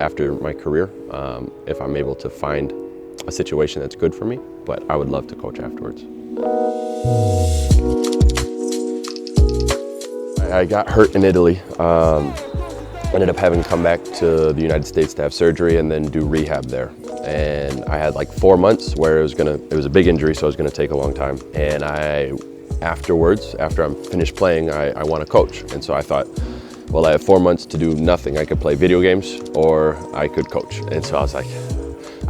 after my career if I'm able to find a situation that's good for me, but I would love to coach afterwards. I got hurt in Italy. Ended up having to come back to the United States to have surgery and then do rehab there. And I had like 4 months where it was a big injury, so it was gonna take a long time. And afterwards, after I'm finished playing, I want to coach. And so I thought, well, I have 4 months to do nothing. I could play video games or I could coach. And so I was like,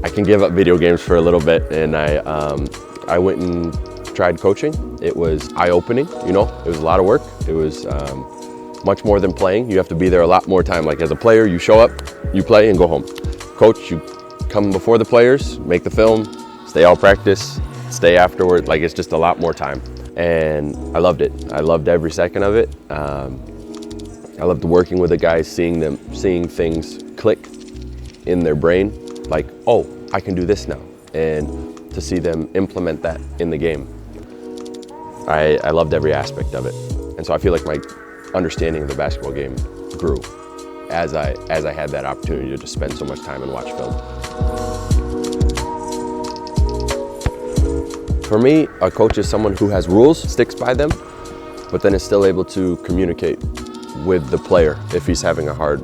I can give up video games for a little bit. And I went and tried coaching. It was eye-opening, you know, it was a lot of work. It was much more than playing. You have to be there a lot more time. Like as a player, you show up, you play and go home. Coach, you come before the players, make the film, stay all practice, stay afterward. Like it's just a lot more time. And I loved it. I loved every second of it. I loved working with the guys, seeing things click in their brain. Like, oh, I can do this now. And to see them implement that in the game. I loved every aspect of it. And so I feel like my understanding of the basketball game grew as I had that opportunity to just spend so much time and watch film. For me, a coach is someone who has rules, sticks by them, but then is still able to communicate with the player if he's having a hard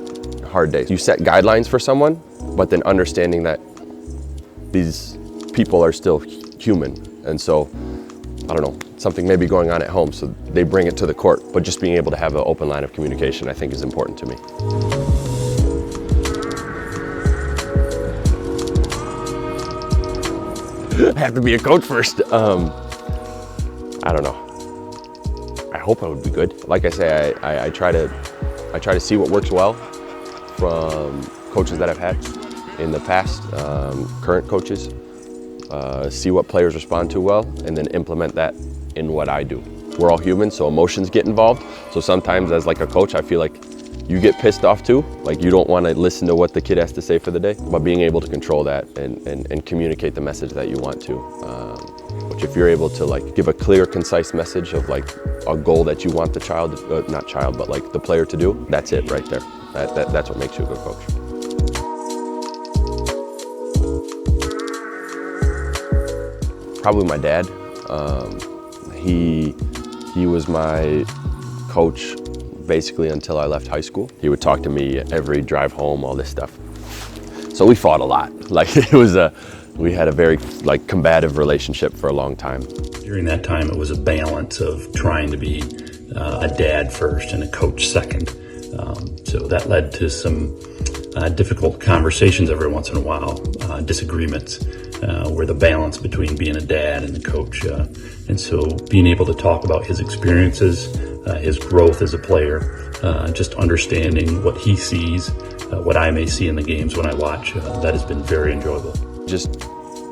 day. You set guidelines for someone, but then understanding that these people are still human. And so, I don't know, something may be going on at home, so they bring it to the court, but just being able to have an open line of communication, I think, is important to me. I have to be a coach first. I don't know. I hope I would be good. Like I say, I try to see what works well from coaches that I've had in the past, current coaches. See what players respond to well, and then implement that in what I do. We're all human, so emotions get involved. So sometimes as like a coach, I feel like you get pissed off too. Like you don't want to listen to what the kid has to say for the day, but being able to control that and communicate the message that you want to. Which if you're able to like give a clear, concise message of like a goal that you want the child, not child, but like the player to do, that's it right there. That's what makes you a good coach. Probably my dad. He was my coach basically until I left high school. He would talk to me every drive home, all this stuff. So we fought a lot. Like we had a very like combative relationship for a long time. During that time, it was a balance of trying to be a dad first and a coach second. So that led to some difficult conversations every once in a while, disagreements, where the balance between being a dad and a coach. And so being able to talk about his experiences, his growth as a player, just understanding what he sees, what I may see in the games when I watch, that has been very enjoyable. Just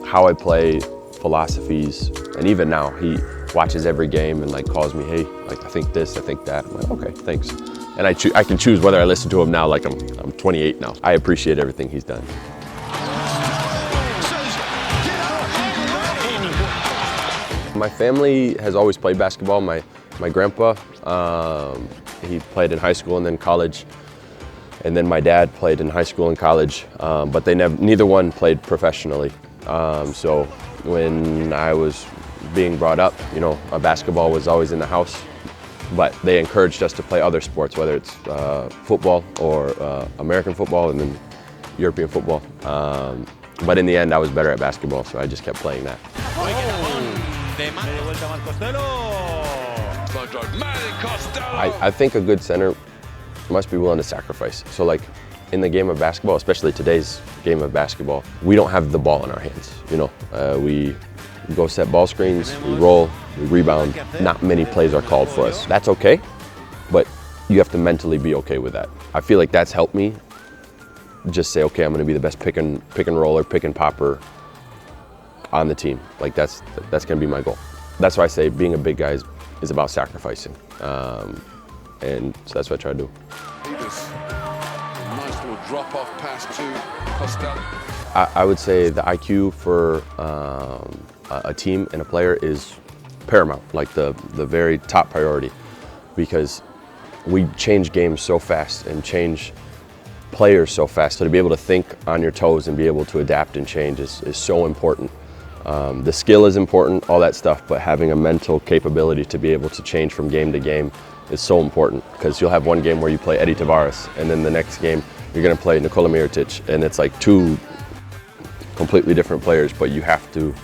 how I play, philosophies, and even now he watches every game and like calls me, hey, like I think this, I think that. I'm like, okay, thanks. And I can choose whether I listen to him now, like I'm 28 now. I appreciate everything he's done. My family has always played basketball. My grandpa, he played in high school and then college. And then my dad played in high school and college, but neither one played professionally. So when I was being brought up, you know, basketball was always in the house, but they encouraged us to play other sports, whether it's football or American football and then European football. But in the end, I was better at basketball, so I just kept playing that. I think a good center must be willing to sacrifice. So like in the game of basketball, especially today's game of basketball, we don't have the ball in our hands. You know, we go set ball screens, we roll, we rebound. Not many plays are called for us. That's okay, but you have to mentally be okay with that. I feel like that's helped me just say, okay, I'm gonna be the best pick and roller, pick and popper on the team. Like that's gonna be my goal. That's why I say being a big guy is about sacrificing. And so that's what I try to do. Nice little drop-off pass to Costello. I would say the IQ for a team and a player is paramount, like the very top priority, because we change games so fast and change players so fast. So to be able to think on your toes and be able to adapt and change is so important. The skill is important, all that stuff, but having a mental capability to be able to change from game to game is so important, because you'll have one game where you play Eddie Tavares, and then the next game you're going to play Nikola Mirotic, and it's like two completely different players, but you have to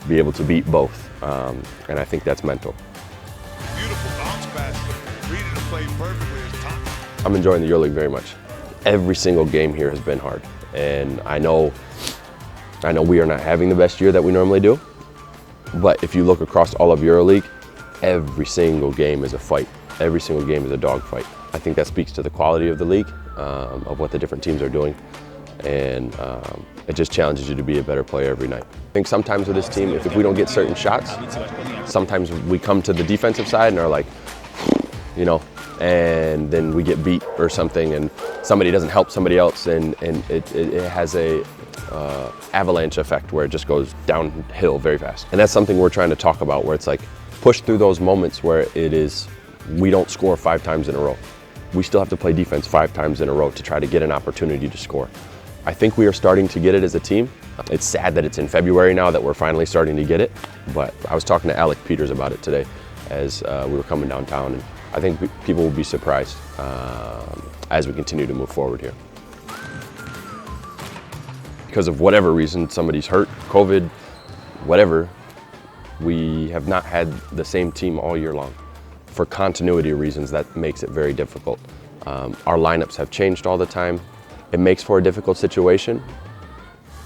be able to beat both, and I think that's mental. Beautiful bounce pass, reading the play perfectly as top. I'm enjoying the EuroLeague very much. Every single game here has been hard, and I know we are not having the best year that we normally do, but if you look across all of EuroLeague, every single game is a fight. Every single game is a dogfight. I think that speaks to the quality of the league, of what the different teams are doing, and it just challenges you to be a better player every night. I think sometimes with this team, if we don't get certain shots, sometimes we come to the defensive side and are like, you know, and then we get beat or something, and somebody doesn't help somebody else, and it has a avalanche effect where it just goes downhill very fast. And that's something we're trying to talk about, where it's like, push through those moments where it is, we don't score 5 times in a row. We still have to play defense 5 times in a row to try to get an opportunity to score. I think we are starting to get it as a team. It's sad that it's in February now that we're finally starting to get it, but I was talking to Alec Peters about it today as we were coming downtown, and I think people will be surprised as we continue to move forward here. Because of whatever reason, somebody's hurt, COVID, whatever, we have not had the same team all year long. For continuity reasons, that makes it very difficult. Our lineups have changed all the time. It makes for a difficult situation,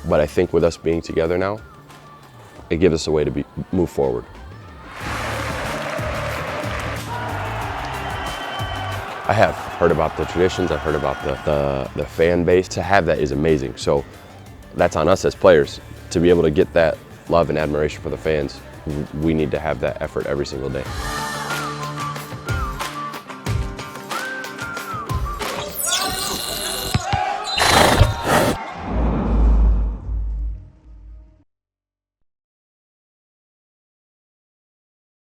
but I think with us being together now, it gives us a way to move forward. I have heard about the traditions, I've heard about the fan base. To have that is amazing. So that's on us as players. To be able to get that love and admiration for the fans, we need to have that effort every single day.